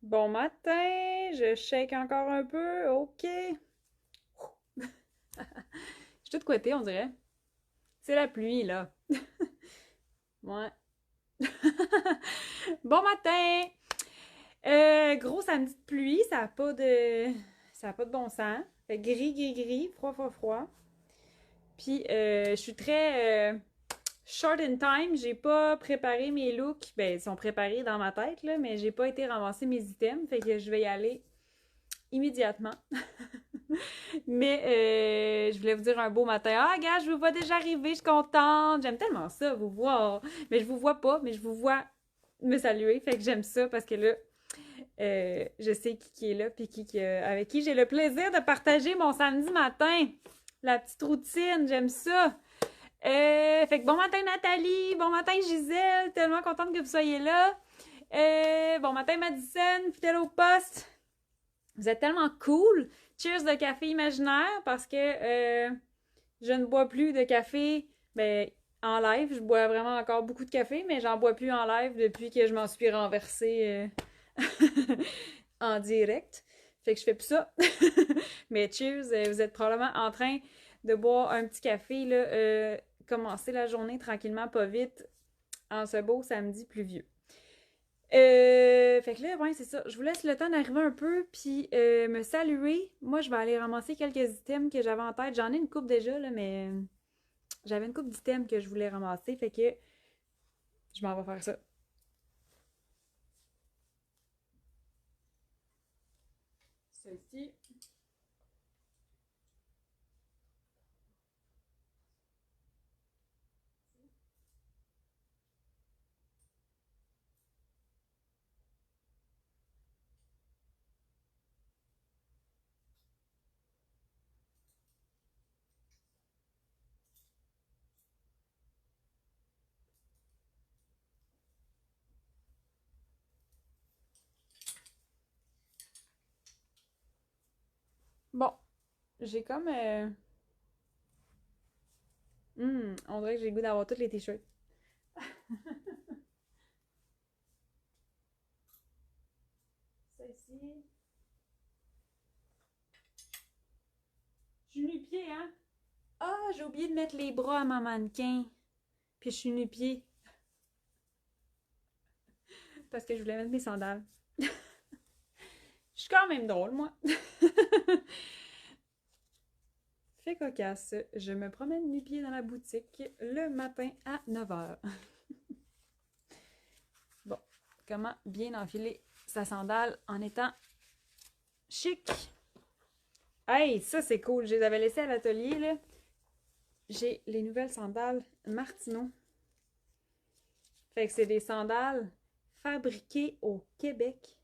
Bon matin, je shake encore un peu, ok. Je suis toute couettée, on dirait. C'est la pluie, là. Ouais. Bon matin! Gros samedi de pluie, ça a pas de... Ça a pas de bon sens. Fait gris, gris, gris, froid, froid, froid. Puis, je suis très short in time. J'ai pas préparé mes looks. Ben, ils sont préparés dans ma tête, là, mais j'ai pas été ramasser mes items. Fait que je vais y aller immédiatement. Mais je voulais vous dire un beau matin. Ah, gars, je vous vois déjà arriver, je suis contente. J'aime tellement ça, vous voir. Mais je vous vois pas, mais je vous vois me saluer. Fait que j'aime ça parce que là, je sais qui est là, puis avec qui j'ai le plaisir de partager mon samedi matin. La petite routine, j'aime ça. Fait que bon matin Nathalie, bon matin Gisèle, tellement contente que vous soyez là. Bon matin Madison, fidèle au poste. Vous êtes tellement cool. Cheers de café imaginaire parce que je ne bois plus de café en live. Je bois vraiment encore beaucoup de café, mais j'en bois plus en live depuis que je m'en suis renversée en direct. Fait que je fais plus ça. Mais cheers, vous êtes probablement en train de boire un petit café, là, commencer la journée tranquillement, pas vite, en ce beau samedi pluvieux. Fait que là, ouais, c'est ça. Je vous laisse le temps d'arriver un peu, puis me saluer. Moi, je vais aller ramasser quelques items que j'avais en tête. J'en ai une coupe déjà, là, mais j'avais une coupe d'items que je voulais ramasser. Fait que je m'en vais faire ça. Ceci. Bon, j'ai comme... on dirait que j'ai le goût d'avoir tous les t-shirts. Ça ici. Je suis nu-pied, hein? Ah, j'ai oublié de mettre les bras à ma mannequin. Puis je suis nu-pied parce que je voulais mettre mes sandales. Je suis quand même drôle, moi. Fait cocasse, je me promène nu-pied dans la boutique le matin à 9h. Bon, comment bien enfiler sa sandale en étant chic? Hey, ça c'est cool, je les avais laissées à l'atelier, là. J'ai les nouvelles sandales Martineau. Fait que c'est des sandales fabriquées au Québec.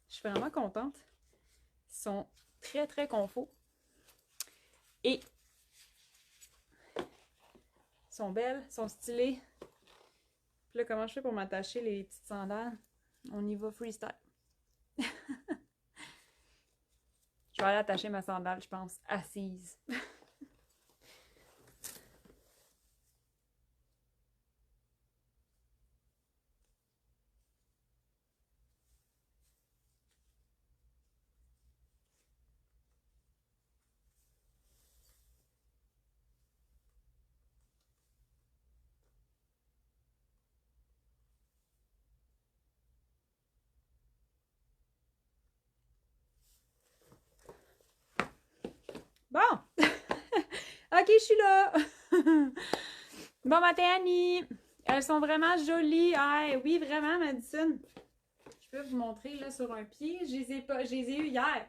Je suis vraiment contente. Ils sont très, très confos. Et sont belles, sont stylées. Puis là, comment je fais pour m'attacher les petites sandales? On y va freestyle. Je vais aller attacher ma sandale, je pense, assise. Bon! Ok, je suis là! Bon matin, Annie! Elles sont vraiment jolies. Ah, oui, vraiment, Madison. Je peux vous montrer là sur un pied. Je les ai eues hier.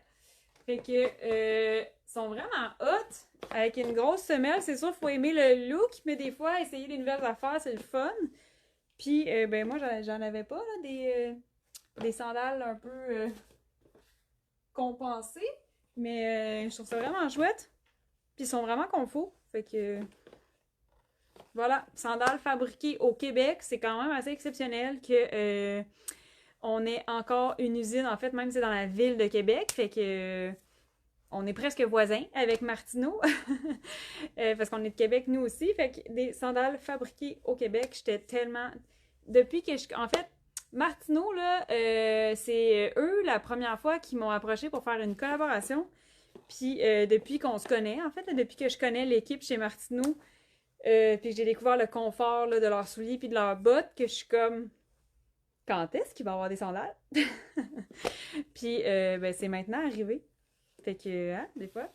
Fait que sont vraiment hot. Avec une grosse semelle, c'est sûr, il faut aimer le look, mais des fois, essayer des nouvelles affaires, c'est le fun. Puis, ben moi, j'en avais pas, là, des sandales un peu compensées. Mais je trouve ça vraiment chouette. Puis, ils sont vraiment confos. Fait que, voilà, sandales fabriquées au Québec, c'est quand même assez exceptionnel que on ait encore une usine. En fait, même si c'est dans la ville de Québec. Fait que on est presque voisins avec Martineau. Parce qu'on est de Québec, nous aussi. Fait que des sandales fabriquées au Québec, j'étais tellement... Depuis que je... En fait, Martineau, là, c'est eux, la première fois, qui m'ont approché pour faire une collaboration. Puis depuis qu'on se connaît, en fait, là, depuis que je connais l'équipe chez Martineau, puis que j'ai découvert le confort là, de leurs souliers puis de leurs bottes, que je suis comme, quand est-ce qu'il va y avoir des sandales? Puis ben, c'est maintenant arrivé. Fait que, hein, des fois,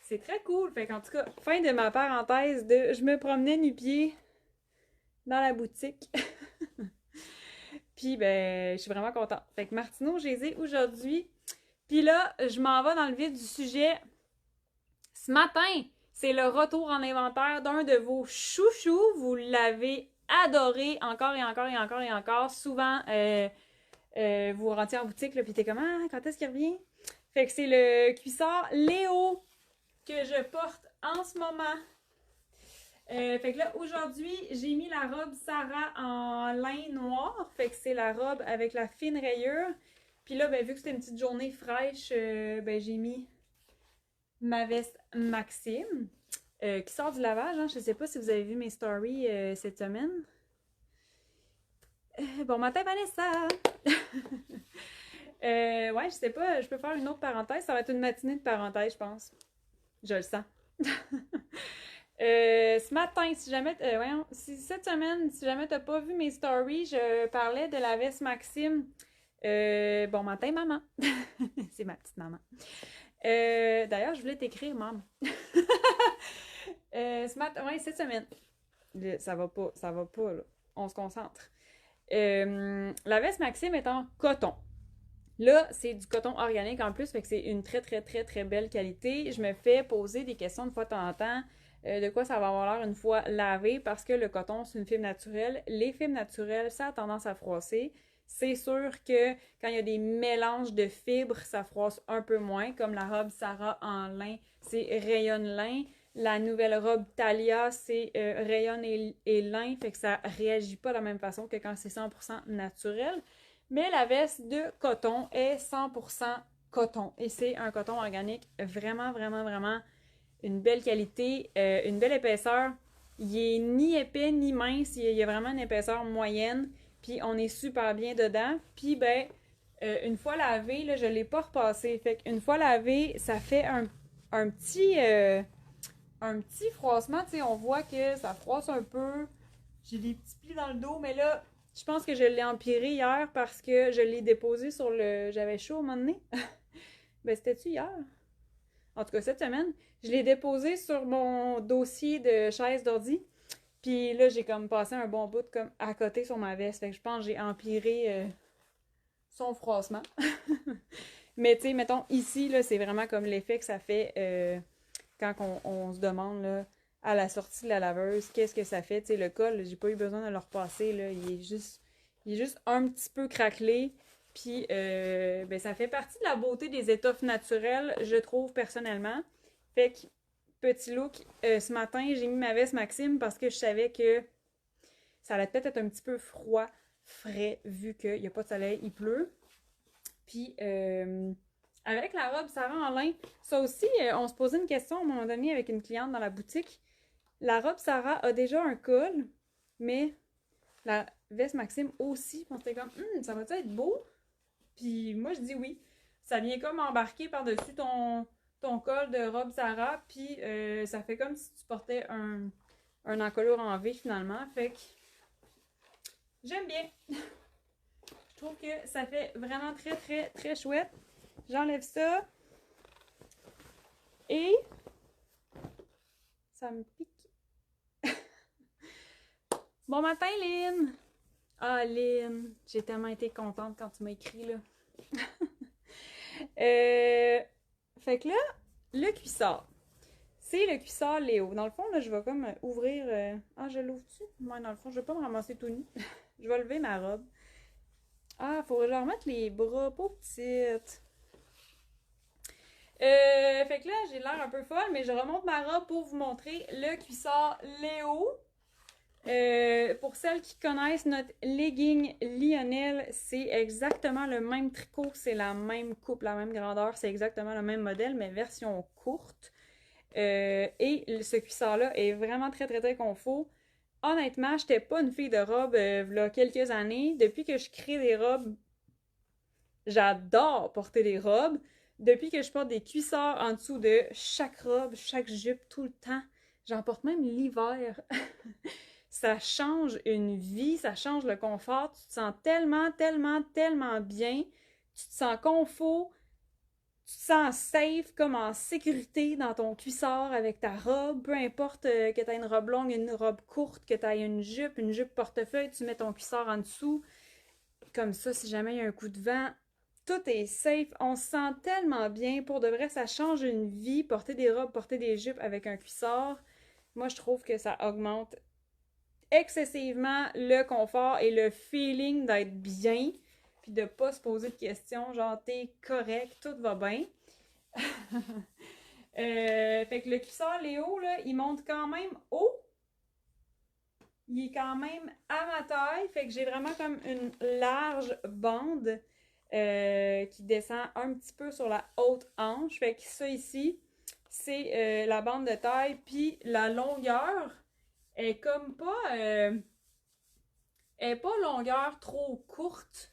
c'est très cool. Fait qu'en tout cas, fin de ma parenthèse de je me promenais nu-pied dans la boutique. Puis ben, je suis vraiment contente. Fait que Martineau, je les ai aujourd'hui. Puis là, je m'en vais dans le vif du sujet. Ce matin, c'est le retour en inventaire d'un de vos chouchous. Vous l'avez adoré encore et encore et encore et encore. Souvent, vous rentrez en boutique, là, puis t'es comme, ah, quand est-ce qu'il revient? Fait que c'est le cuissard Léo que je porte en ce moment. Fait que là, aujourd'hui, j'ai mis la robe Sarah en lin noir. Fait que c'est la robe avec la fine rayure. Puis là, ben, vu que c'était une petite journée fraîche, ben, j'ai mis ma veste Maxime qui sort du lavage. Hein. Je sais pas si vous avez vu mes stories cette semaine. Bon matin, Vanessa! Ouais, je sais pas, je peux faire une autre parenthèse. Ça va être une matinée de parenthèse, je pense. Je le sens. Ce matin, si jamais, voyons, cette semaine, si jamais t'as pas vu mes stories, je parlais de la veste Maxime. Bon matin, maman. C'est ma petite maman. D'ailleurs, je voulais t'écrire, maman. Ce matin, ouais, cette semaine. Ça va pas, là. On se concentre. La veste Maxime est en coton. Là, c'est du coton organique en plus, fait que c'est une très, très, très, très belle qualité. Je me fais poser des questions de fois de temps en temps. De quoi ça va avoir l'air une fois lavé, parce que le coton, c'est une fibre naturelle. Les fibres naturelles, ça a tendance à froisser. C'est sûr que quand il y a des mélanges de fibres, ça froisse un peu moins, comme la robe Sarah en lin, c'est rayon lin. La nouvelle robe Thalia, c'est rayon et lin, fait que ça réagit pas de la même façon que quand c'est 100% naturel. Mais la veste de coton est 100% coton. Et c'est un coton organique vraiment, vraiment, vraiment une belle qualité, une belle épaisseur. Il est ni épais ni mince, il y a vraiment une épaisseur moyenne. Puis on est super bien dedans. Puis ben, une fois lavé, là, je ne l'ai pas repassé. Fait qu'une fois lavé, ça fait un petit froissement. Tu sais, on voit que ça froisse un peu. J'ai des petits plis dans le dos, mais là, je pense que je l'ai empiré hier parce que je l'ai déposé sur le... J'avais chaud au moment donné. Ben, c'était-tu hier? En tout cas, cette semaine, je l'ai déposé sur mon dossier de chaise d'ordi. Puis là, j'ai comme passé un bon bout comme à côté sur ma veste. Fait que je pense que j'ai empiré son froissement. Mais tu sais, mettons, ici, là, c'est vraiment comme l'effet que ça fait quand on se demande là, à la sortie de la laveuse, qu'est-ce que ça fait. Tu sais, le col, j'ai pas eu besoin de le repasser. Là, il est juste un petit peu craquelé. Puis, ben, ça fait partie de la beauté des étoffes naturelles, je trouve, personnellement. Fait que, petit look, ce matin, j'ai mis ma veste Maxime parce que je savais que ça allait peut-être être un petit peu froid, frais, vu qu'il n'y a pas de soleil, il pleut. Puis, avec la robe Sarah en lin, ça aussi, on se posait une question à un moment donné avec une cliente dans la boutique. La robe Sarah a déjà un col, mais la veste Maxime aussi. On s'était comme, ça va-tu être beau? Puis moi, je dis oui. Ça vient comme embarquer par-dessus ton col de robe Sarah, puis ça fait comme si tu portais un encolure en V finalement. Fait que j'aime bien. Je trouve que ça fait vraiment très, très, très chouette. J'enlève ça. Et ça me pique. Bon matin, Lynn! Ah, Lynn, j'ai tellement été contente quand tu m'as écrit, là. Fait que là, le cuissard. C'est le cuissard Léo. Dans le fond, là, je vais comme ouvrir... Ah, je l'ouvre-tu? Moi, dans le fond, je vais pas me ramasser tout nu. Je vais lever ma robe. Ah, faut que je remettre les bras, pauvre petite. Fait que là, j'ai l'air un peu folle, mais je remonte ma robe pour vous montrer le cuissard Léo. Pour celles qui connaissent notre legging Lionel, c'est exactement le même tricot, c'est la même coupe, la même grandeur, c'est exactement le même modèle, mais version courte. Et ce cuissard-là est vraiment très, très, très confort. honnêtement, j'étais pas une fille de robe v'là quelques années. Depuis que je crée des robes, j'adore porter des robes. Depuis que je porte des cuissards en dessous de chaque robe, chaque jupe, tout le temps. J'en porte même l'hiver. Ça change une vie, ça change le confort. Tu te sens tellement, tellement, tellement bien. Tu te sens confort. Tu te sens safe, comme en sécurité dans ton cuissard avec ta robe. Peu importe que tu aies une robe longue, une robe courte, que tu aies une jupe portefeuille, tu mets ton cuissard en dessous. Comme ça, si jamais il y a un coup de vent, tout est safe. On se sent tellement bien. Pour de vrai, ça change une vie. Porter des robes, porter des jupes avec un cuissard. Moi, je trouve que ça augmente excessivement le confort et le feeling d'être bien, puis de pas se poser de questions, genre t'es correct, tout va bien. Fait que le cuissard Léo, là, il monte quand même haut. Il est quand même à ma taille, fait que j'ai vraiment comme une large bande qui descend un petit peu sur la haute hanche. Fait que ça ici, c'est la bande de taille, puis la longueur est comme pas... elle est pas longueur trop courte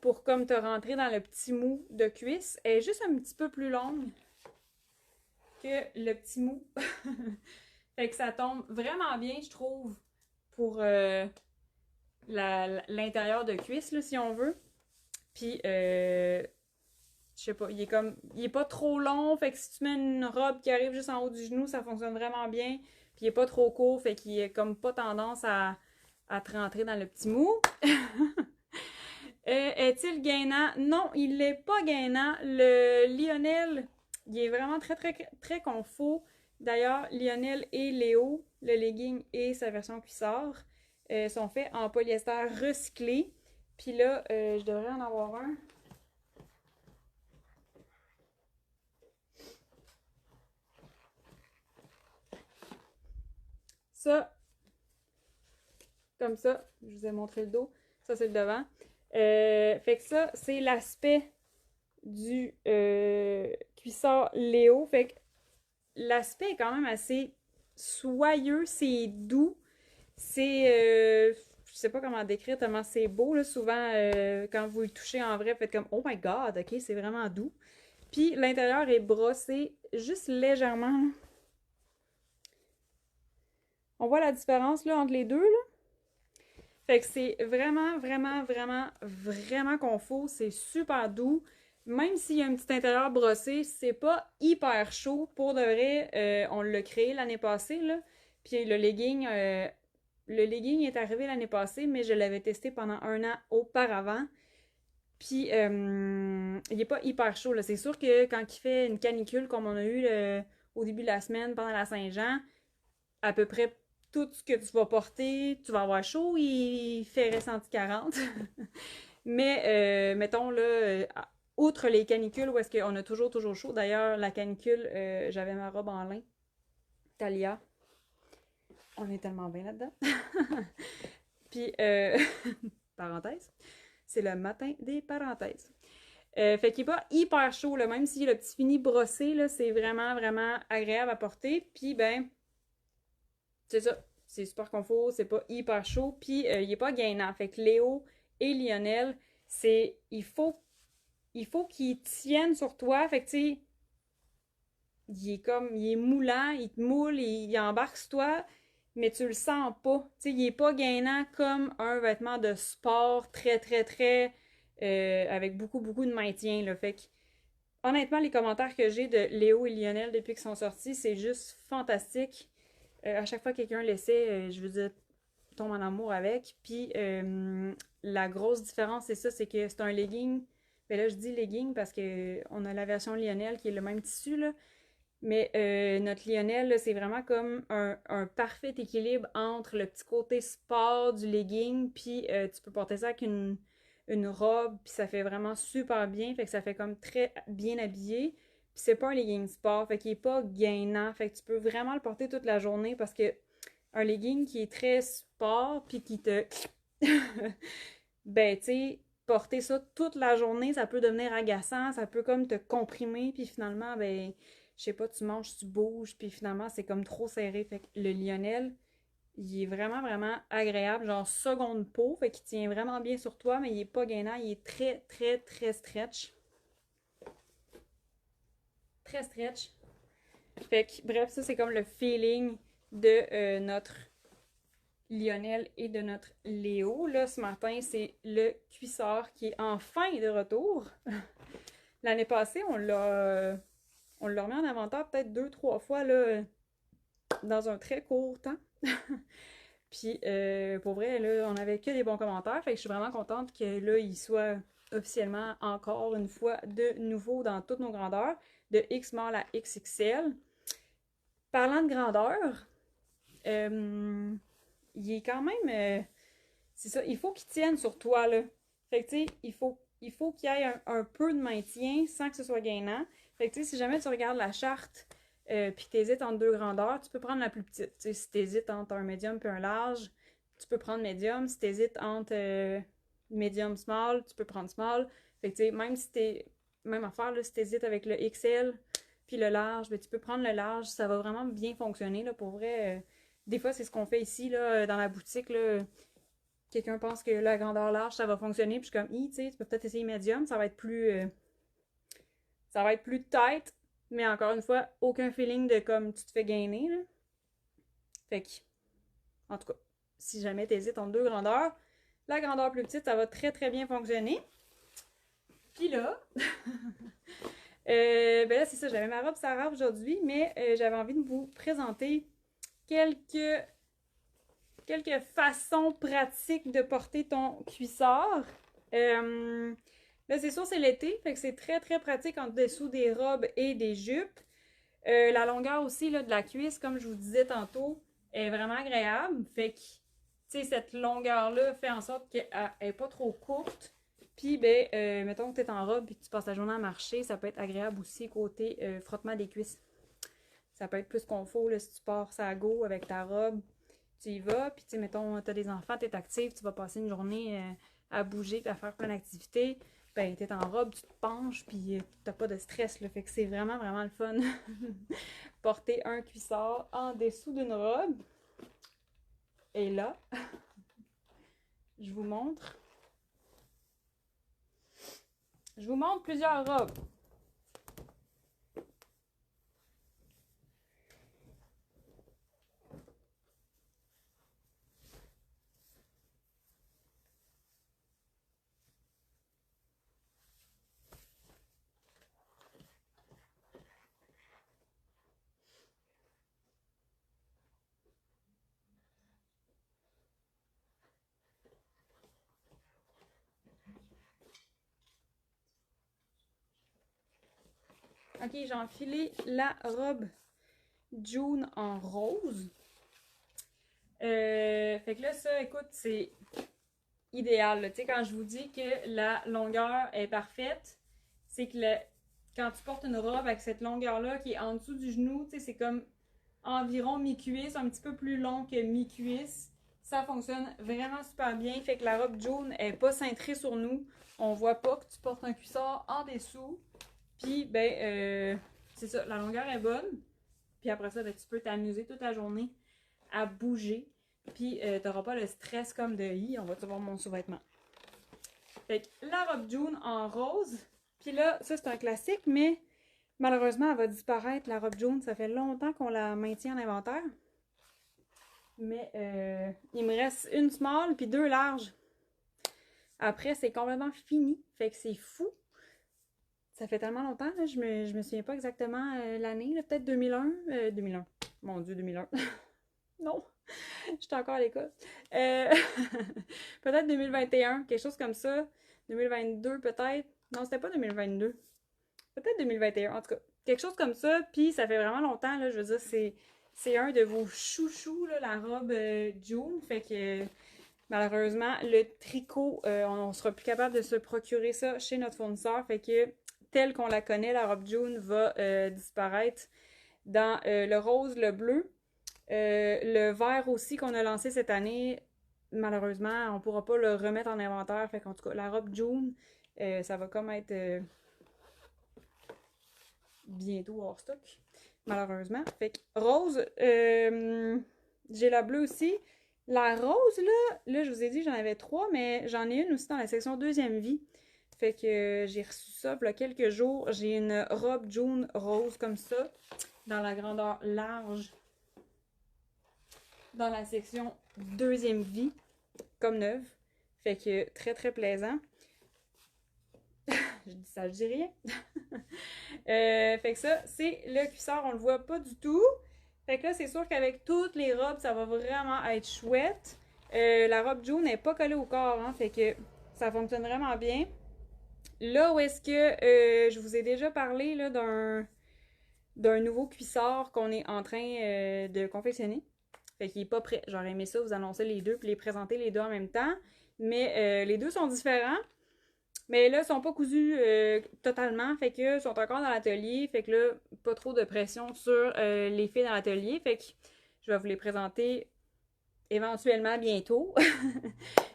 pour comme te rentrer dans le petit mou de cuisse. Elle est juste un petit peu plus longue que le petit mou. Fait que ça tombe vraiment bien, je trouve, pour l'intérieur de cuisse, là, si on veut. Puis, je sais pas, il est pas trop long, fait que si tu mets une robe qui arrive juste en haut du genou, ça fonctionne vraiment bien. Puis, il est pas trop court, fait qu'il a comme pas tendance à te rentrer dans le petit mou. Est-il gainant? Non, il n'est pas gainant. Le Lionel, il est vraiment très, très, très confort. D'ailleurs, Lionel et Léo, le legging et sa version cuissard, sont faits en polyester recyclé. Puis là, je devrais en avoir un. Ça, comme ça, je vous ai montré le dos. Ça, c'est le devant. Fait que ça, c'est l'aspect du cuissard Léo. Fait que l'aspect est quand même assez soyeux, c'est doux. Je sais pas comment décrire tellement c'est beau. Là. Souvent, quand vous le touchez en vrai, faites comme oh my god, ok, c'est vraiment doux. Puis l'intérieur est brossé juste légèrement. On voit la différence là, entre les deux. Là. Fait que c'est vraiment, vraiment, vraiment, vraiment confort. C'est super doux. Même s'il y a un petit intérieur brossé, c'est pas hyper chaud. Pour de vrai, on l'a créé l'année passée, là. Puis le legging est arrivé l'année passée, mais je l'avais testé pendant un an auparavant. Puis, il est pas hyper chaud, là. C'est sûr que quand il fait une canicule, comme on a eu au début de la semaine, pendant la Saint-Jean, à peu près tout ce que tu vas porter, tu vas avoir chaud, il fait ressenti 40. Mais, mettons, là, outre les canicules, où est-ce qu'on a toujours, toujours chaud. D'ailleurs, la canicule, j'avais ma robe en lin, Thalia. On est tellement bien là-dedans. Puis, parenthèse, c'est le matin des parenthèses. Fait qu'il n'est pas hyper chaud, là, même si le petit fini brossé, là, c'est vraiment, vraiment agréable à porter. Puis, ben, c'est ça. C'est super confort, c'est pas hyper chaud. Puis, il est pas gainant. Fait que Léo et Lionel, il faut qu'ils tiennent sur toi. Fait que, tu sais, il est moulant, il te moule, il embarque sur toi, mais tu le sens pas. Tu sais, il est pas gainant comme un vêtement de sport très, très, très, avec beaucoup, beaucoup de maintien, là. Fait que, honnêtement, les commentaires que j'ai de Léo et Lionel depuis qu'ils sont sortis, c'est juste fantastique. À chaque fois que quelqu'un l'essaie, je veux dire, tombe en amour avec. Puis la grosse différence, c'est ça, c'est que c'est un legging. Ben là, je dis legging parce que on a la version Lionel qui est le même tissu, là. Mais notre Lionel, c'est vraiment comme un parfait équilibre entre le petit côté sport du legging, puis tu peux porter ça avec une robe, puis ça fait vraiment super bien, fait que ça fait comme très bien habillé. Puis c'est pas un legging sport, fait qu'il est pas gainant, fait que tu peux vraiment le porter toute la journée parce que un legging qui est très sport, puis qui te... ben, tu sais, porter ça toute la journée, ça peut devenir agaçant, ça peut comme te comprimer, puis finalement, ben, je sais pas, tu manges, tu bouges, puis finalement, c'est comme trop serré. Fait que le Lionel, il est vraiment, vraiment agréable, genre seconde peau, fait qu'il tient vraiment bien sur toi, mais il est pas gainant, il est très, très, très stretch. Très stretch. Fait que, bref, ça, c'est comme le feeling de notre Lionel et de notre Léo. Là, ce matin, c'est le cuissard qui est enfin de retour. L'année passée, on l'a remis en inventaire peut-être 2, 3 fois là, dans un très court temps. Puis, pour vrai, là, on avait que des bons commentaires. Fait que je suis vraiment contente que là, il soit officiellement encore une fois de nouveau dans toutes nos grandeurs, de X small à XXL. Parlant de grandeur, il est quand même. C'est ça, il faut qu'il tienne sur toi, là. Fait que, tu sais, il faut qu'il y ait un peu de maintien sans que ce soit gainant. Fait que, tu sais, si jamais tu regardes la charte, puis que tu hésites entre 2 grandeurs, tu peux prendre la plus petite. Tu sais, si tu hésites entre un médium et un large, tu peux prendre médium. Si tu hésites entre médium small, tu peux prendre small. Fait que, tu sais, même si t'es. Même affaire, là, si tu hésites avec le XL puis le large, ben, tu peux prendre le large. Ça va vraiment bien fonctionner, là, pour vrai. Des fois, c'est ce qu'on fait ici, là, dans la boutique, là. Quelqu'un pense que la grandeur large, ça va fonctionner, puis je suis comme, tu sais, tu peux peut-être essayer médium, ça va être plus tight, mais encore une fois, aucun feeling de comme tu te fais gainer, là. Fait que, en tout cas, si jamais tu hésites entre 2 grandeurs, la grandeur plus petite, ça va très très bien fonctionner. Puis là, ben là, c'est ça, j'avais ma robe Sarah aujourd'hui, mais j'avais envie de vous présenter quelques façons pratiques de porter ton cuissard. Là, c'est sûr, c'est l'été, fait que c'est très, très pratique en dessous des robes et des jupes. La longueur aussi là, de la cuisse, comme je vous disais tantôt, est vraiment agréable. Fait que, tu sais, cette longueur-là fait en sorte qu'elle n'est pas trop courte. Puis, ben, mettons que tu es en robe et que tu passes la journée à marcher, ça peut être agréable aussi côté frottement des cuisses. Ça peut être plus confort là, si tu pars ça go avec ta robe, tu y vas, puis tu sais, mettons, t'as des enfants, t'es active, tu vas passer une journée à bouger, puis à faire plein d'activités, ben t'es en robe, tu te penches, puis t'as pas de stress, là, fait que c'est vraiment, vraiment le fun. Porter un cuissard en dessous d'une robe. Et là, je vous montre. Je vous montre plusieurs robes. Ok, j'ai enfilé la robe June en rose. Fait que là, ça, écoute, c'est idéal. Tu sais, quand je vous dis que la longueur est parfaite, c'est que quand tu portes une robe avec cette longueur-là qui est en dessous du genou, tu sais, c'est comme environ mi-cuisse, un petit peu plus long que mi-cuisse. Ça fonctionne vraiment super bien. Fait que la robe jaune est pas cintrée sur nous. On voit pas que tu portes un cuissard en dessous. Puis, ben, c'est ça, la longueur est bonne. Puis après ça, ben, tu peux t'amuser toute la journée à bouger. Puis, t'auras pas le stress comme de on va te voir mon sous-vêtement. Fait que la robe jaune en rose. Puis là, ça c'est un classique, mais malheureusement, elle va disparaître. La robe jaune, ça fait longtemps qu'on la maintient en inventaire. Mais il me reste une small puis 2 larges. Après, c'est complètement fini. Fait que c'est fou. Ça fait tellement longtemps, là, je me souviens pas exactement l'année, peut-être 2001. 2001. Mon Dieu, 2001. Non, j'étais encore à l'école. Peut-être 2021, quelque chose comme ça. 2022 peut-être. Non, c'était pas 2022. Peut-être 2021, en tout cas. Quelque chose comme ça, puis ça fait vraiment longtemps, là, je veux dire, c'est un de vos chouchous, là, la robe June. Fait que malheureusement, le tricot, on sera plus capable de se procurer ça chez notre fournisseur. Fait que telle qu'on la connaît, la robe June va disparaître dans le rose, le bleu. Le vert aussi qu'on a lancé cette année, malheureusement, on ne pourra pas le remettre en inventaire. Fait qu'en tout cas, la robe June, ça va comme être bientôt hors stock, malheureusement. Fait que rose, J'ai la bleue aussi. La rose, là, je vous ai dit que j'en avais trois, mais j'en ai une aussi dans la section deuxième vie. Fait que j'ai reçu ça il y a quelques jours. J'ai une robe jaune rose comme ça, dans la grandeur large, dans la section deuxième vie, comme neuve. Fait que très très plaisant. Je dis ça, je dis rien. Fait que ça, c'est le cuissard, on le voit pas du tout. Fait que là, c'est sûr qu'avec toutes les robes, ça va vraiment être chouette. La robe jaune n'est pas collée au corps, hein, fait que ça fonctionne vraiment bien. Là où est-ce que je vous ai déjà parlé là, d'un nouveau cuissard qu'on est en train de confectionner. Fait qu'il est pas prêt. J'aurais aimé ça, vous annoncer les deux puis les présenter les deux en même temps. Mais les deux sont différents. Mais là, ils sont pas cousus totalement, fait que ils sont encore dans l'atelier, fait que là, pas trop de pression sur les filles dans l'atelier, fait que je vais vous les présenter éventuellement bientôt.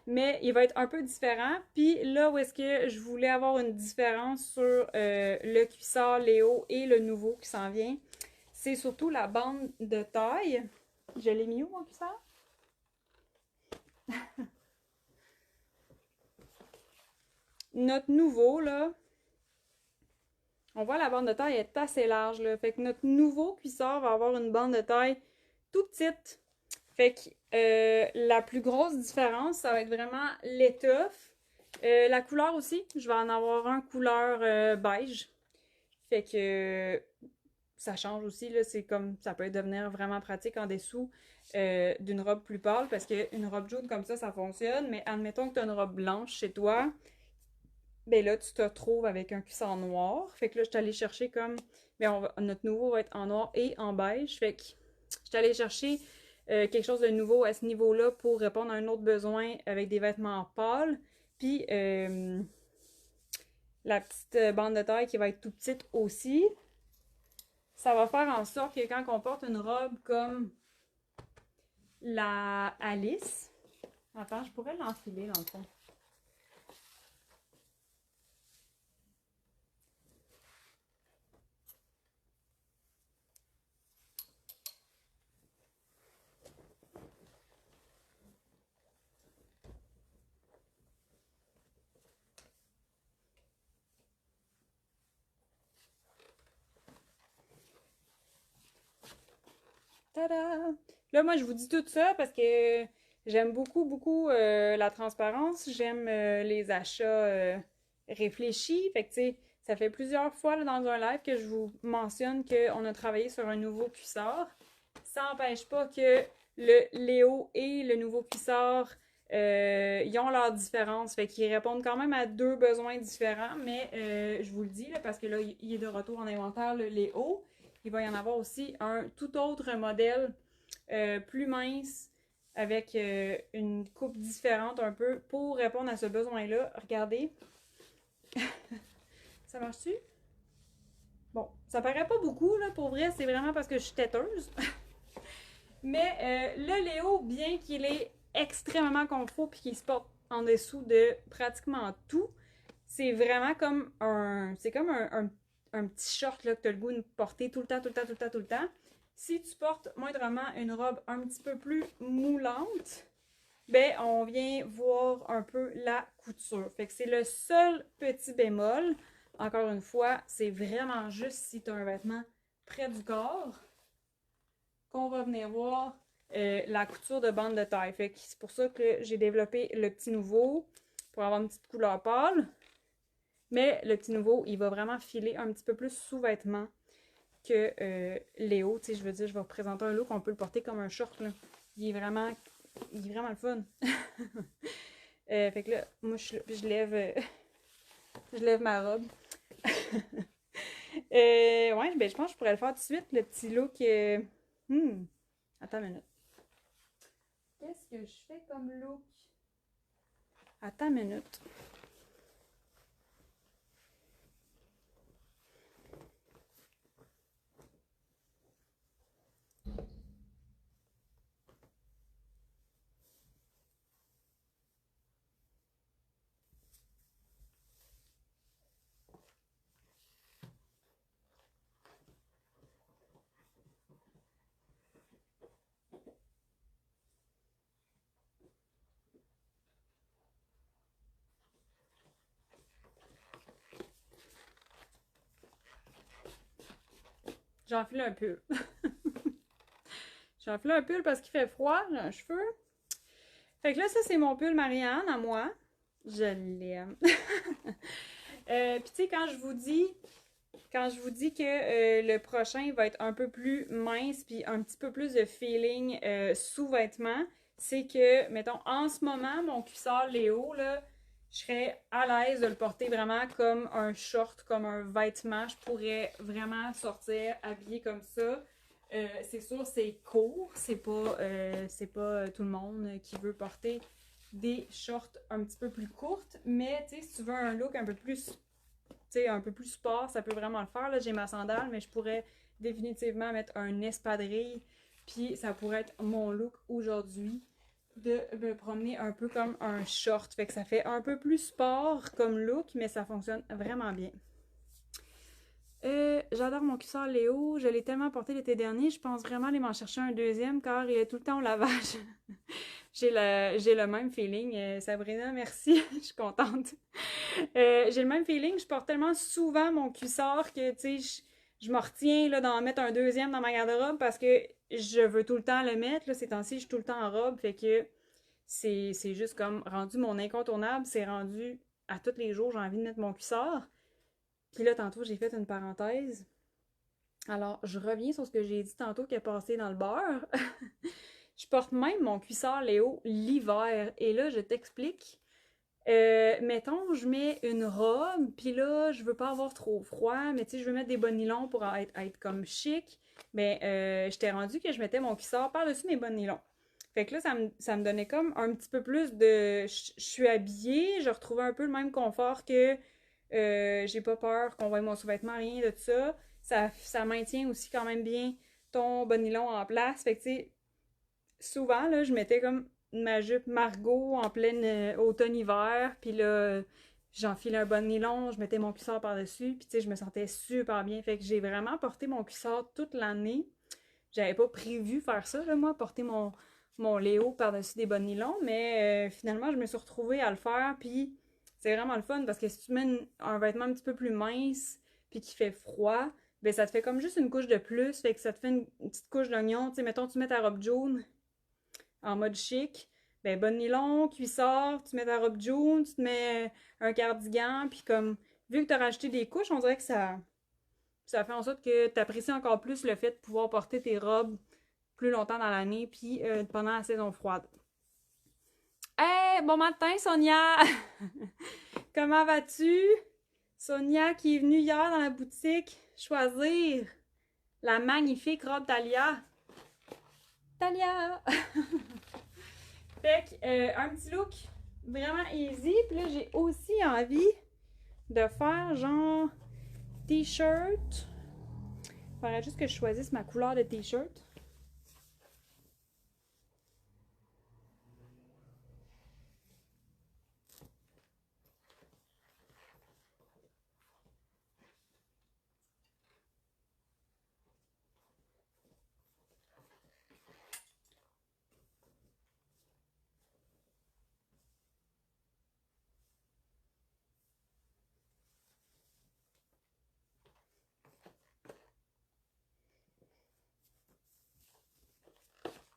Mais il va être un peu différent. Puis là où est-ce que je voulais avoir une différence sur le cuissard Léo et le nouveau qui s'en vient, c'est surtout la bande de taille. Je l'ai mis où mon cuissard? Notre nouveau, là, on voit la bande de taille est assez large, là. Fait que notre nouveau cuissard va avoir une bande de taille tout petite. Fait que la plus grosse différence, ça va être vraiment l'étoffe. La couleur aussi, je vais en avoir un couleur beige. Fait que ça change aussi, là. C'est comme, ça peut devenir vraiment pratique en dessous d'une robe plus pâle parce qu'une robe jaune comme ça fonctionne. Mais admettons que tu as une robe blanche chez toi, ben là, tu te retrouves avec un cuissard noir. Fait que là, je suis allée chercher comme. Ben notre nouveau va être en noir et en beige. Fait que je suis allée chercher quelque chose de nouveau à ce niveau-là pour répondre à un autre besoin avec des vêtements pâles. Puis la petite bande de taille qui va être tout petite aussi. Ça va faire en sorte que quand on porte une robe comme la Alice. Attends, je pourrais l'enfiler dans le fond. Tada! Là, moi, je vous dis tout ça parce que j'aime beaucoup, beaucoup la transparence. J'aime les achats réfléchis. Fait que, tu sais, ça fait plusieurs fois là, dans un live que je vous mentionne qu'on a travaillé sur un nouveau cuissard. Ça n'empêche pas que le Léo et le nouveau cuissard, ils ont leurs différences. Fait qu'ils répondent quand même à deux besoins différents. Mais je vous le dis, là, parce que là, il est de retour en inventaire, le Léo. Il va y en avoir aussi un tout autre modèle plus mince avec une coupe différente un peu pour répondre à ce besoin-là. Regardez. Ça marche-tu? Bon, ça paraît pas beaucoup, là, pour vrai, c'est vraiment parce que je suis têteuse. Mais le Léo, bien qu'il est extrêmement confort puis qu'il se porte en dessous de pratiquement tout, c'est vraiment comme un. C'est comme un petit short là, que tu as le goût de porter tout le temps, tout le temps, tout le temps, tout le temps. Si tu portes moindrement une robe un petit peu plus moulante, ben on vient voir un peu la couture. Fait que c'est le seul petit bémol. Encore une fois, c'est vraiment juste si tu as un vêtement près du corps qu'on va venir voir la couture de bande de taille. Fait que c'est pour ça que j'ai développé le petit nouveau pour avoir une petite couleur pâle. Mais le petit nouveau, il va vraiment filer un petit peu plus sous-vêtement que Léo. Tu sais, je veux dire, je vais vous présenter un look, on peut le porter comme un short, là. Il est vraiment le fun. Fait que là, moi, je lève, je lève ma robe. Ouais, ben je pense que je pourrais le faire tout de suite, le petit look. Attends une minute. Qu'est-ce que je fais comme look? Attends une minute. j'enfile un pull. J'enfile un pull parce qu'il fait froid, j'ai un cheveu. Fait que là, ça, c'est mon pull Marianne à moi. Je l'aime. Puis tu sais, quand je vous dis que le prochain va être un peu plus mince puis un petit peu plus de feeling sous-vêtement, c'est que, mettons, en ce moment, mon cuissard Léo, là, je serais à l'aise de le porter vraiment comme un short, comme un vêtement. Je pourrais vraiment sortir habillée comme ça. C'est sûr, c'est court. C'est pas tout le monde qui veut porter des shorts un petit peu plus courtes. Mais, tu sais, si tu veux un look un peu plus sport, ça peut vraiment le faire. Là, j'ai ma sandale, mais je pourrais définitivement mettre un espadrille. Puis ça pourrait être mon look aujourd'hui de me promener un peu comme un short. Fait que ça fait un peu plus sport comme look, mais ça fonctionne vraiment bien. J'adore mon cuissard Léo. Je l'ai tellement porté l'été dernier. Je pense vraiment aller m'en chercher un deuxième car il est tout le temps au lavage. J'ai le même feeling. Sabrina, merci. Je suis contente. J'ai le même feeling. Je porte tellement souvent mon cuissard que, tu sais, je me retiens là, d'en mettre un deuxième dans ma garde-robe parce que je veux tout le temps le mettre. Là, ces temps-ci, je suis tout le temps en robe. Fait que c'est juste comme rendu mon incontournable. C'est rendu à tous les jours, j'ai envie de mettre mon cuissard. Puis là, tantôt, j'ai fait une parenthèse. Alors, je reviens sur ce que j'ai dit tantôt qui est passé dans le beurre. Je porte même mon cuissard Léo l'hiver. Et là, je t'explique. Mettons, je mets une robe, puis là, je veux pas avoir trop froid, mais tu sais, je veux mettre des bas nylons pour être comme chic. Mais j'étais rendue que je mettais mon cuissard par-dessus mes bas nylons. Fait que là, ça me donnait comme un petit peu plus de... Je suis habillée, je retrouvais un peu le même confort que j'ai pas peur qu'on voie mon sous-vêtement, rien de tout ça. Ça maintient aussi quand même bien ton bas nylon en place. Fait que tu sais, souvent, là, je mettais comme ma jupe Margot en pleine automne-hiver, puis là, j'enfilais un bon nylon, je mettais mon cuissard par-dessus, puis tu sais, je me sentais super bien. Fait que j'ai vraiment porté mon cuissard toute l'année. J'avais pas prévu faire ça, là, moi, porter mon Léo par-dessus des bas nylons, mais finalement, je me suis retrouvée à le faire, puis c'est vraiment le fun, parce que si tu mets un vêtement un petit peu plus mince, puis qui fait froid, ben ça te fait comme juste une couche de plus, fait que ça te fait une petite couche d'oignon. Tu sais, mettons, tu mets ta robe jaune, en mode chic, ben bon nylon, cuissard, tu mets ta robe jaune, tu te mets un cardigan, puis comme, vu que tu as rajouté des couches, on dirait que ça fait en sorte que tu apprécies encore plus le fait de pouvoir porter tes robes plus longtemps dans l'année, puis pendant la saison froide. Hey, bon matin Sonia! Comment vas-tu? Sonia qui est venue hier dans la boutique choisir la magnifique robe Thalia. Thalia! Fait que, un petit look vraiment easy. Puis là, j'ai aussi envie de faire genre t-shirt. Il faudrait juste que je choisisse ma couleur de t-shirt.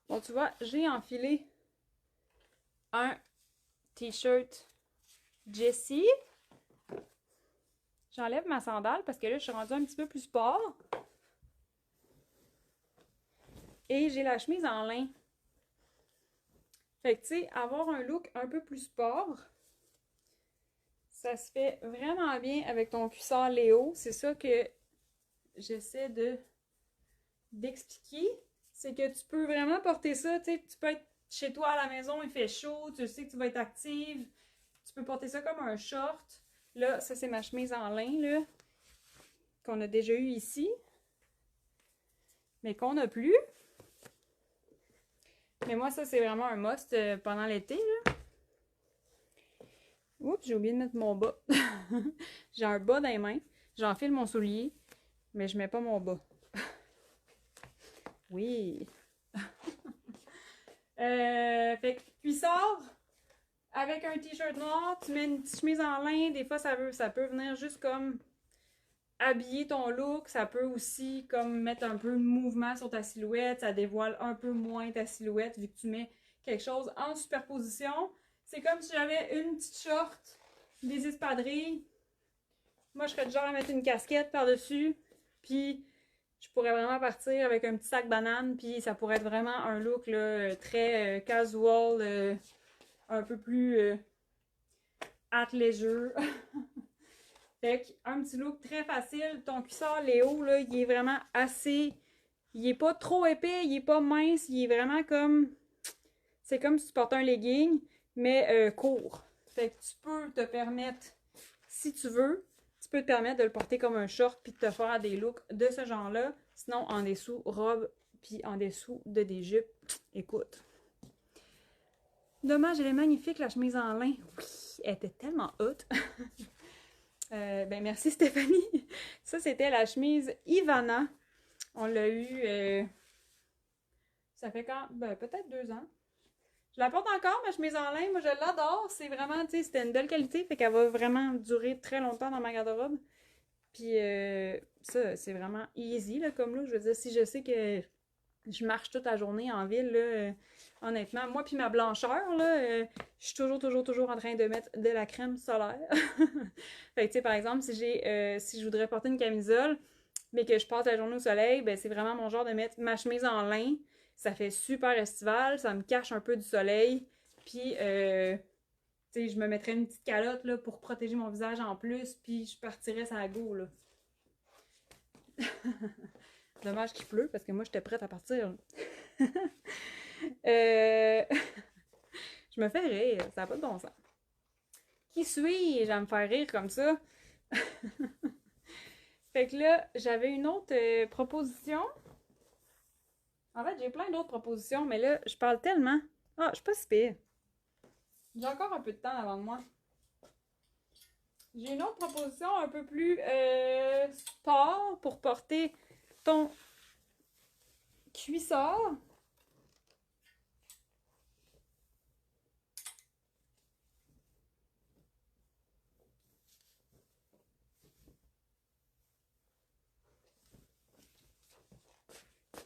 Bon, tu vois, j'ai enfilé un t-shirt Jessie. J'enlève ma sandale parce que là, je suis rendue un petit peu plus sport. Et j'ai la chemise en lin. Fait que, tu sais, avoir un look un peu plus sport, ça se fait vraiment bien avec ton cuissard Léo. C'est ça que j'essaie d'expliquer. C'est que tu peux vraiment porter ça, tu sais, tu peux être chez toi à la maison, il fait chaud, tu sais que tu vas être active. Tu peux porter ça comme un short. Là, ça c'est ma chemise en lin, là, qu'on a déjà eu ici. Mais qu'on n'a plus. Mais moi, ça, c'est vraiment un must pendant l'été, là. Oups, j'ai oublié de mettre mon bas. J'ai un bas dans les mains. J'enfile mon soulier, mais je mets pas mon bas. Oui. Fait que cuissard avec un t-shirt noir, tu mets une petite chemise en lin. Des fois, ça peut venir juste comme habiller ton look, ça peut aussi comme mettre un peu de mouvement sur ta silhouette, ça dévoile un peu moins ta silhouette vu que tu mets quelque chose en superposition. C'est comme si j'avais une petite short, des espadrilles. Moi, je serais du genre à mettre une casquette par-dessus, puis je pourrais vraiment partir avec un petit sac banane, puis ça pourrait être vraiment un look là, très casual, un peu plus athleisure. Fait un petit look très facile. Ton cuissard Léo, là, il est vraiment assez... Il est pas trop épais, il est pas mince, il est vraiment comme... C'est comme si tu portais un legging, mais court. Fait que tu peux te permettre, si tu veux, tu peux te permettre de le porter comme un short puis de te faire des looks de ce genre-là. Sinon, en dessous, robe puis en dessous de des jupes. Écoute. Dommage, elle est magnifique, la chemise en lin. Oui, elle était tellement haute. Ben merci Stéphanie. Ça, c'était la chemise Ivana. On l'a eu, ça fait quand? Ben, peut-être 2 ans. Je la porte encore, ma chemise en lin. Moi, je l'adore. C'est vraiment, tu sais, c'était une belle qualité. Fait qu'elle va vraiment durer très longtemps dans ma garde-robe. Puis ça, c'est vraiment easy, là, comme là. Je veux dire, si je sais que je marche toute la journée en ville, là, honnêtement, moi puis ma blancheur, là, je suis toujours en train de mettre de la crème solaire. Fait que, tu sais, par exemple, si je voudrais porter une camisole, mais que je passe la journée au soleil, ben c'est vraiment mon genre de mettre ma chemise en lin. Ça fait super estival, ça me cache un peu du soleil. Puis, tu sais, je me mettrais une petite calotte, là, pour protéger mon visage en plus, puis je partirais ça à go, là. Dommage qu'il pleut, parce que moi, j'étais prête à partir. Euh, je me fais rire, ça n'a pas de bon sens. Qui suis-je à me faire rire comme ça? Fait que là, j'avais une autre proposition. En fait, j'ai plein d'autres propositions, mais là, je parle tellement. Ah, je suis pas si pire. J'ai encore un peu de temps avant moi. J'ai une autre proposition un peu plus sport pour porter ton cuissard.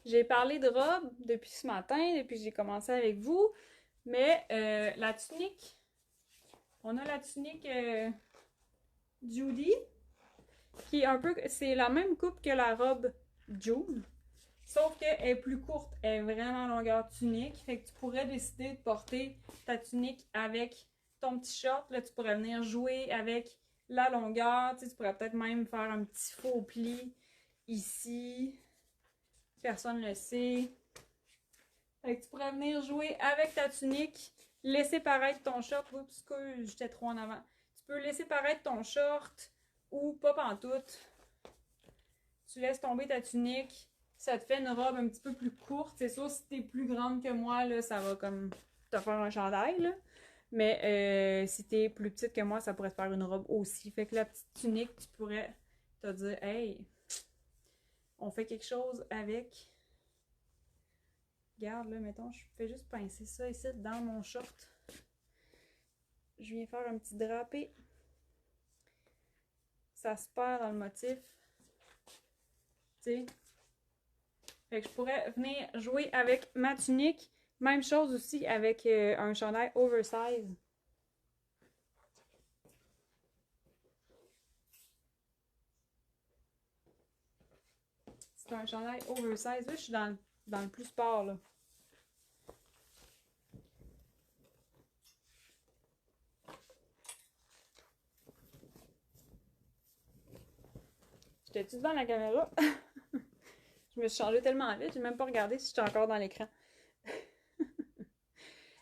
J'ai parlé de robe depuis ce matin, depuis que j'ai commencé avec vous, mais la tunique, on a la tunique Judy, qui est un peu, c'est la même coupe que la robe June, sauf qu'elle est plus courte, elle est vraiment longueur tunique, fait que tu pourrais décider de porter ta tunique avec ton petit short, là tu pourrais venir jouer avec la longueur, tu pourrais peut-être même faire un petit faux pli ici, personne ne le sait. Fait que tu pourrais venir jouer avec ta tunique, laisser paraître ton short. Oups, que j'étais trop en avant. Tu peux laisser paraître ton short ou pas pantoute. Tu laisses tomber ta tunique. Ça te fait une robe un petit peu plus courte. C'est sûr, si t'es plus grande que moi, là, ça va comme te faire un chandail, là. Mais si t'es plus petite que moi, ça pourrait te faire une robe aussi. Fait que la petite tunique, tu pourrais te dire, hey, on fait quelque chose avec. Regarde, là, mettons, je fais juste pincer ça ici dans mon short. Je viens faire un petit drapé. Ça se perd dans le motif. Tu sais. Fait que je pourrais venir jouer avec ma tunique. Même chose aussi avec un chandail oversize. C'est un chandail oversize. Là, je suis dans le plus sport, là. J'étais-tu devant la caméra? Je me suis changée tellement vite, j'ai même pas regardé si j'étais encore dans l'écran.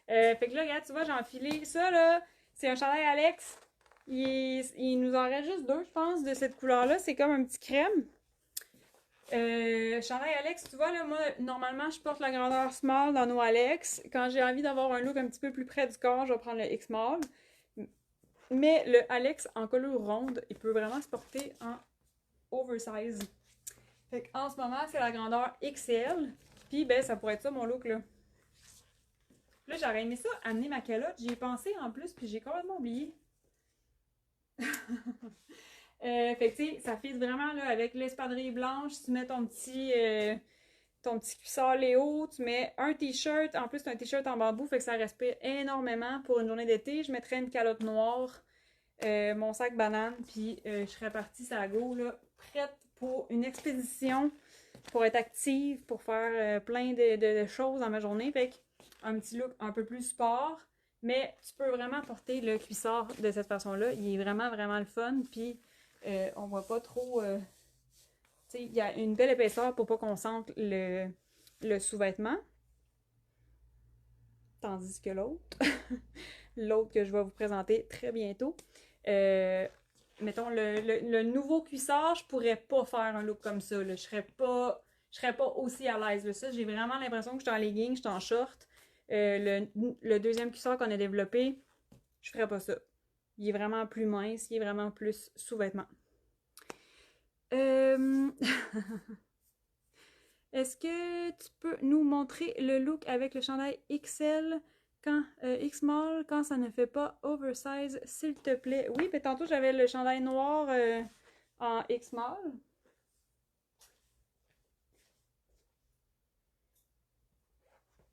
Fait que là, regarde, tu vois, j'ai enfilé ça, là. C'est un chandail Alex. Il nous en reste juste 2, je pense, de cette couleur-là. C'est comme un petit crème. Chandail Alex, tu vois, là, moi, normalement, je porte la grandeur small dans nos Alex. Quand j'ai envie d'avoir un look un petit peu plus près du corps, je vais prendre le X-Small. Mais le Alex en colure ronde, il peut vraiment se porter en oversize. Fait qu'en ce moment, c'est la grandeur XL. Puis, ben, ça pourrait être ça, mon look, là. Là, j'aurais aimé ça, amener ma calotte. J'y ai pensé en plus, puis j'ai complètement oublié. Fait que tu sais, ça fit vraiment là, avec l'espadrille blanche. Tu mets ton petit cuissard Léo, tu mets un t-shirt, en plus c'est un t-shirt en bambou, fait que ça respire énormément pour une journée d'été. Je mettrais une calotte noire, mon sac banane, puis je serais partie ça go, là, prête pour une expédition, pour être active, pour faire plein de choses dans ma journée. Fait que un petit look un peu plus sport, mais tu peux vraiment porter le cuissard de cette façon-là. Il est vraiment, vraiment le fun, puis on voit pas trop... il y a une belle épaisseur pour pas qu'on sente le sous-vêtement. Tandis que l'autre, l'autre que je vais vous présenter très bientôt, mettons, le nouveau cuissard, je pourrais pas faire un look comme ça. Là. Je serais pas aussi à l'aise de ça. J'ai vraiment l'impression que je suis en legging, je suis en short. Le deuxième cuissard qu'on a développé, je ferais pas ça. Il est vraiment plus mince, il est vraiment plus sous-vêtement. Est-ce que tu peux nous montrer le look avec le chandail XL quand X-Mall quand ça ne fait pas oversize, s'il te plaît? Oui, mais tantôt j'avais le chandail noir en X-Mall.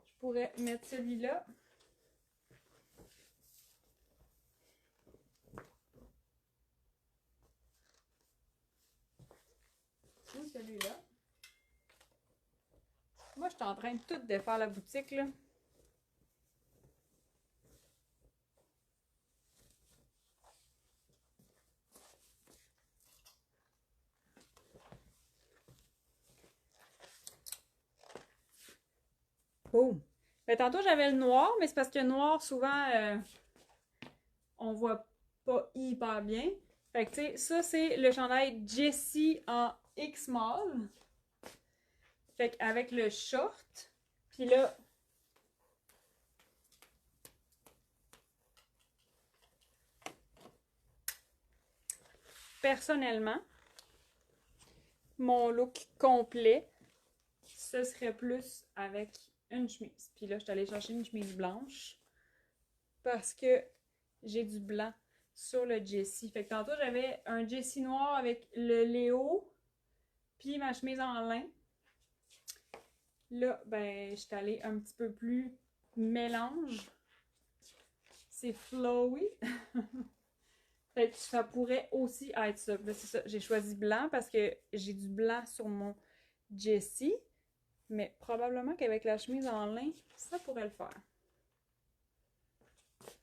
Je pourrais mettre celui-là. Ou celui-là. Moi, je suis en train de tout défaire la boutique, là. Oh! Mais tantôt, j'avais le noir, mais c'est parce que le noir, souvent, on voit pas hyper bien. Fait que, tu sais, ça, c'est le chandail Jessie en X-Mall. Fait qu'avec le short, puis là, personnellement, mon look complet, ce serait plus avec une chemise. Puis là, je suis allée chercher une chemise blanche parce que j'ai du blanc sur le Jessie. Fait que tantôt, j'avais un Jessie noir avec le Léo, puis ma chemise en lin. Là, ben, je suis allée un petit peu plus mélange. C'est flowy. Fait que ça pourrait aussi être ça. Là, c'est ça. J'ai choisi blanc parce que j'ai du blanc sur mon Jessie. Mais probablement qu'avec la chemise en lin, ça pourrait le faire.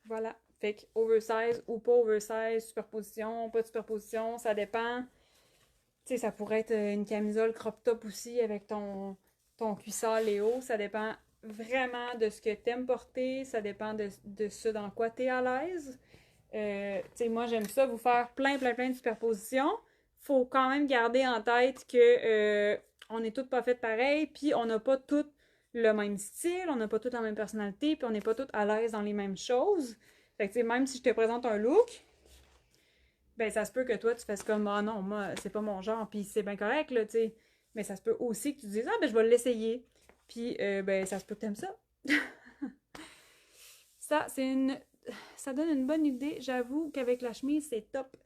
Voilà. Fait que oversize ou pas oversize, superposition, pas de superposition, ça dépend. Tu sais, ça pourrait être une camisole crop top aussi avec ton cuissard Léo. Ça dépend vraiment de ce que t'aimes porter. Ça dépend de ce dans quoi t'es à l'aise. Tu sais, moi, j'aime ça, vous faire plein de superpositions. Faut quand même garder en tête que on n'est toutes pas faites pareil, puis on n'a pas toutes le même style, on n'a pas toutes la même personnalité, puis on n'est pas toutes à l'aise dans les mêmes choses. Fait que, tu sais, même si je te présente un look, ben, ça se peut que toi, tu fasses comme, ah non, moi, c'est pas mon genre, puis c'est bien correct, là, tu sais. Mais ça se peut aussi que tu dises, ah, ben, je vais l'essayer. Puis, ben, ça se peut que t'aimes ça. Ça, ça donne une bonne idée. J'avoue qu'avec la chemise, c'est top.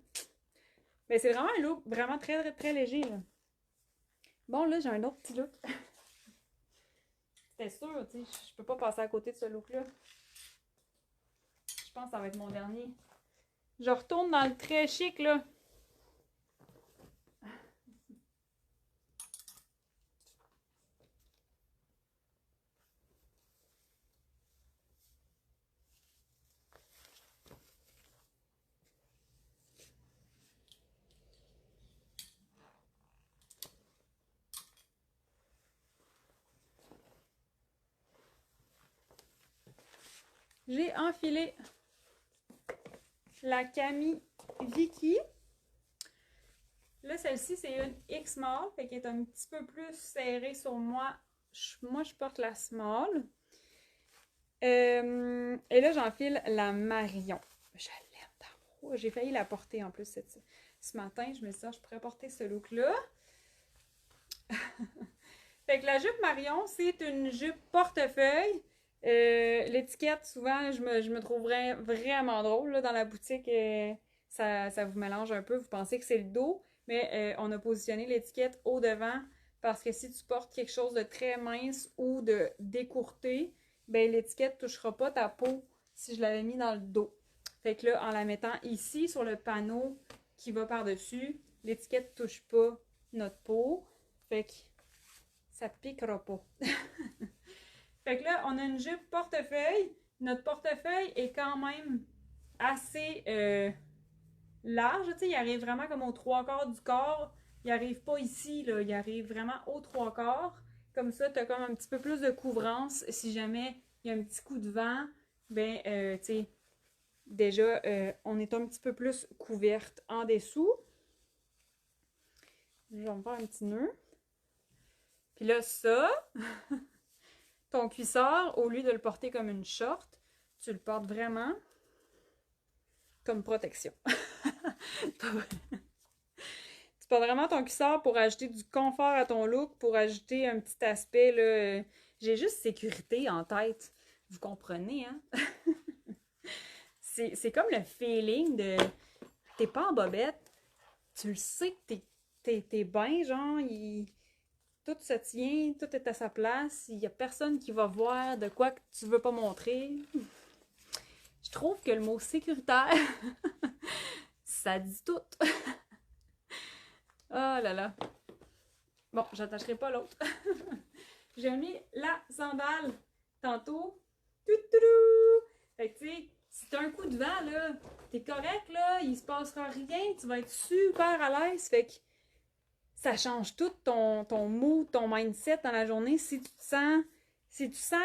Mais c'est vraiment un look vraiment très léger, là. Bon, là, j'ai un autre petit look. C'était sûr, tu sais, je peux pas passer à côté de ce look-là. Je pense que ça va être mon dernier. Je retourne dans le très chic, là. J'ai enfilé la Camille Vicky. Là, celle-ci, c'est une X-Small, fait qu'elle est un petit peu plus serrée sur moi. Moi, je porte la Small. Et là, j'enfile la Marion. Je l'aime d'amour. J'ai failli la porter en plus ce matin. Je me suis dit, je pourrais porter ce look-là. Fait que la jupe Marion, c'est une jupe portefeuille. L'étiquette, souvent, je me trouverais vraiment drôle là, dans la boutique. ça vous mélange un peu, vous pensez que c'est le dos, mais on a positionné l'étiquette au devant parce que si tu portes quelque chose de très mince ou de décourté, ben l'étiquette ne touchera pas ta peau si je l'avais mis dans le dos. Fait que là, en la mettant ici sur le panneau qui va par-dessus, l'étiquette ne touche pas notre peau. Fait que ça piquera pas. Fait que là, on a une jupe portefeuille. Notre portefeuille est quand même assez large. Tu sais, il arrive vraiment comme aux 3/4 du corps. Il arrive pas ici, là. Il arrive vraiment aux 3/4. Comme ça, tu as comme un petit peu plus de couvrance. Si jamais il y a un petit coup de vent, ben, tu sais, déjà, on est un petit peu plus couverte en dessous. Je vais me faire un petit nœud. Puis là, ça, ton cuissard, au lieu de le porter comme une short, tu le portes vraiment comme protection. Tu portes vraiment ton cuissard pour ajouter du confort à ton look, pour ajouter un petit aspect, là. J'ai juste sécurité en tête. Vous comprenez, hein? C'est comme le feeling de... T'es pas en bobette, tu le sais que t'es bien, genre, tout se tient, tout est à sa place, il y a personne qui va voir de quoi que tu veux pas montrer. Je trouve que le mot sécuritaire, ça dit tout. Oh là là. Bon, j'attacherai pas l'autre. J'ai mis la sandale tantôt. Fait que tu sais, si t'as un coup de vent, là, t'es correct, là, il se passera rien, tu vas être super à l'aise. Fait que ça change tout ton mood, ton mindset dans la journée. Si tu sens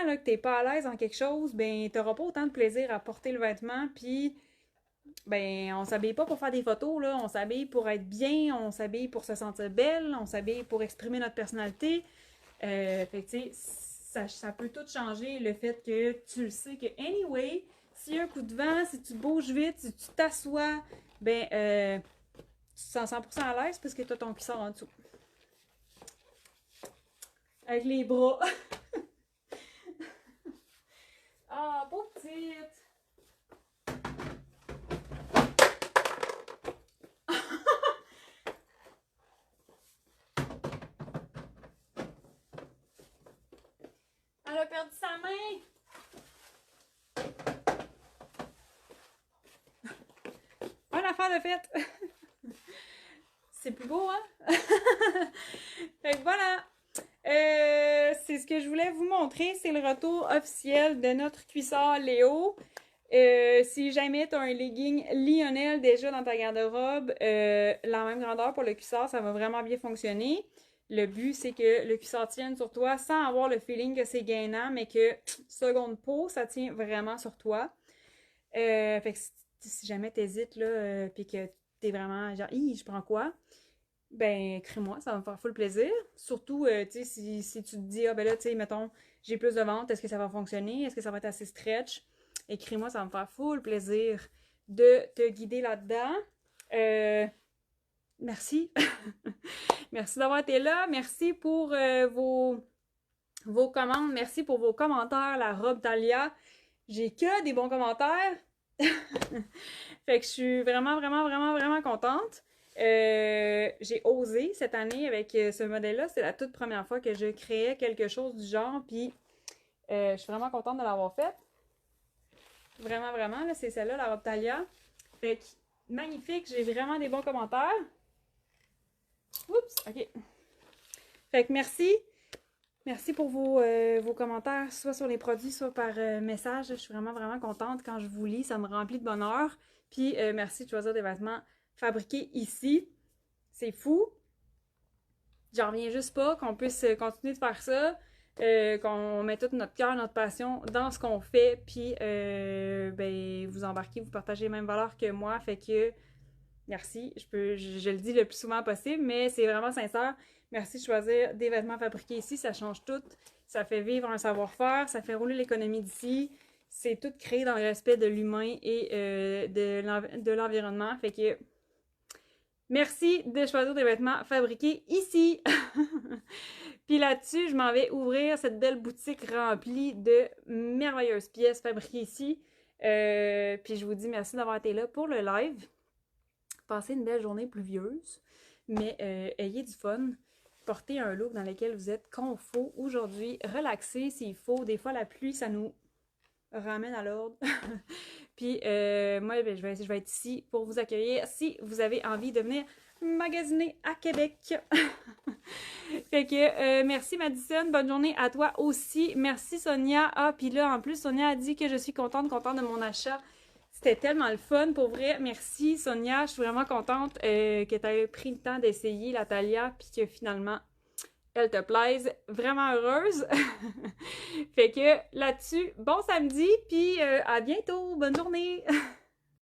là, que t'es pas à l'aise en quelque chose, ben t'auras pas autant de plaisir à porter le vêtement, puis ben on s'habille pas pour faire des photos, là, on s'habille pour être bien, on s'habille pour se sentir belle, on s'habille pour exprimer notre personnalité. Fait que tu sais, ça peut tout changer, le fait que tu le sais que anyway, s'il y a un coup de vent, si tu bouges vite, si tu t'assois, ben tu te sens 100% à l'aise parce que tu as ton cuissard en dessous. Avec les bras. Ah, pauvre petite. Elle a perdu sa main. Une affaire de fête. C'est plus beau, hein? Fait que voilà. C'est ce que je voulais vous montrer. C'est le retour officiel de notre cuissard Léo. Si jamais tu as un legging Lionel déjà dans ta garde-robe, la même grandeur pour le cuissard, ça va vraiment bien fonctionner. Le but, c'est que le cuissard tienne sur toi sans avoir le feeling que c'est gainant, mais que seconde peau, ça tient vraiment sur toi. Fait que si jamais t'hésites, là, puis que t'es vraiment genre, je prends quoi? Ben, écris-moi, ça va me faire full plaisir. Surtout, tu sais, si tu te dis, ah ben là, tu sais, mettons, j'ai plus de ventes, est-ce que ça va fonctionner? Est-ce que ça va être assez stretch? Écris-moi, ça va me faire full plaisir de te guider là-dedans. Merci. Merci d'avoir été là. Merci pour vos commandes. Merci pour vos commentaires. La robe Thalia. J'ai que des bons commentaires. Fait que je suis vraiment, vraiment, vraiment, vraiment contente. J'ai osé cette année avec ce modèle-là. C'est la toute première fois que je créais quelque chose du genre. Puis je suis vraiment contente de l'avoir faite. Vraiment, vraiment. Là, c'est celle-là, la robe Thalia. Fait que magnifique. J'ai vraiment des bons commentaires. Oups, ok. Fait que merci. Merci pour vos commentaires, soit sur les produits, soit par message. Je suis vraiment, vraiment contente quand je vous lis. Ça me remplit de bonheur. Puis merci de choisir des vêtements fabriqués ici. C'est fou. J'en reviens juste pas qu'on puisse continuer de faire ça. Qu'on met tout notre cœur, notre passion dans ce qu'on fait. Puis ben, vous embarquez, vous partagez les mêmes valeurs que moi. Fait que merci. Je le dis le plus souvent possible, mais c'est vraiment sincère. Merci de choisir des vêtements fabriqués ici, ça change tout. Ça fait vivre un savoir-faire, ça fait rouler l'économie d'ici. C'est tout créé dans le respect de l'humain et de l'environnement. Fait que merci de choisir des vêtements fabriqués ici. Puis là-dessus, je m'en vais ouvrir cette belle boutique remplie de merveilleuses pièces fabriquées ici. Puis je vous dis merci d'avoir été là pour le live. passez une belle journée pluvieuse, mais ayez du fun. Portez un look dans lequel vous êtes confort aujourd'hui. Relaxez s'il faut. Des fois, la pluie, ça nous ramène à l'ordre. Puis moi, ben, je vais être ici pour vous accueillir si vous avez envie de venir magasiner à Québec. Fait que merci Madison, bonne journée à toi aussi. Merci Sonia. Ah, puis là, en plus, Sonia a dit que je suis contente de mon achat. C'était tellement le fun, pour vrai. Merci Sonia, je suis vraiment contente que tu aies pris le temps d'essayer la Thalia, puis que finalement, elle te plaise. Vraiment heureuse. Fait que là-dessus, bon samedi, puis à bientôt. Bonne journée.